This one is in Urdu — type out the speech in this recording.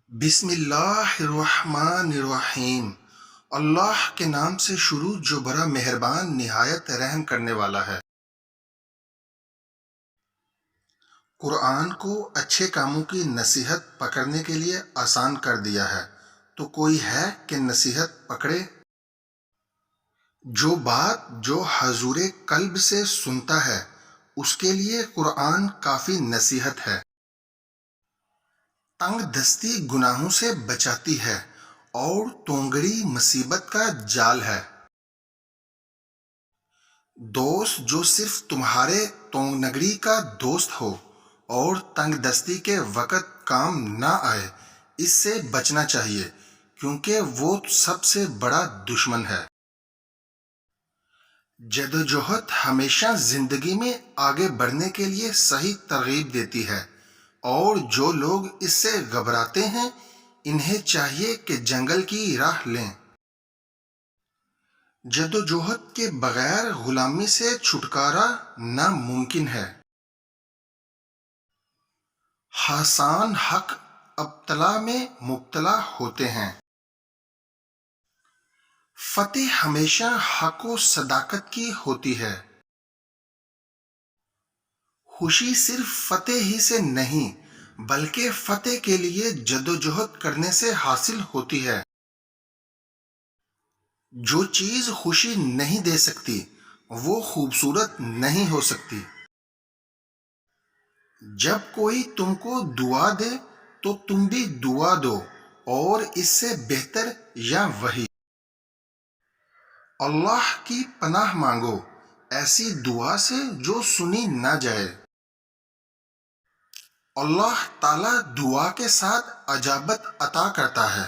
بسم اللہ الرحمن الرحیم۔ اللہ کے نام سے شروع جو بڑا مہربان نہایت رحم کرنے والا ہے۔ قرآن کو اچھے کاموں کی نصیحت پکڑنے کے لیے آسان کر دیا ہے، تو کوئی ہے کہ نصیحت پکڑے؟ جو بات جو حضور قلب سے سنتا ہے اس کے لیے قرآن کافی نصیحت ہے۔ تنگ دستی گناہوں سے بچاتی ہے اور تونگڑی مصیبت کا جال ہے۔ دوست جو صرف تمہارے تونگنگری کا دوست ہو اور تنگ دستی کے وقت کام نہ آئے، اس سے بچنا چاہیے کیونکہ وہ سب سے بڑا دشمن ہے۔ جدوجہد ہمیشہ زندگی میں آگے بڑھنے کے لیے صحیح ترغیب دیتی ہے، اور جو لوگ اس سے گھبراتے ہیں انہیں چاہیے کہ جنگل کی راہ لیں۔ جدوجہد کے بغیر غلامی سے چھٹکارا ناممکن ہے۔ حسان حق ابتلا میں مبتلا ہوتے ہیں۔ فتح ہمیشہ حق و صداقت کی ہوتی ہے۔ خوشی صرف فتح ہی سے نہیں بلکہ فتح کے لیے جدوجہد کرنے سے حاصل ہوتی ہے۔ جو چیز خوشی نہیں دے سکتی وہ خوبصورت نہیں ہو سکتی۔ جب کوئی تم کو دعا دے تو تم بھی دعا دو، اور اس سے بہتر یا وہی۔ اللہ کی پناہ مانگو ایسی دعا سے جو سنی نہ جائے۔ اللہ تعالی دعا کے ساتھ اجابت عطا کرتا ہے۔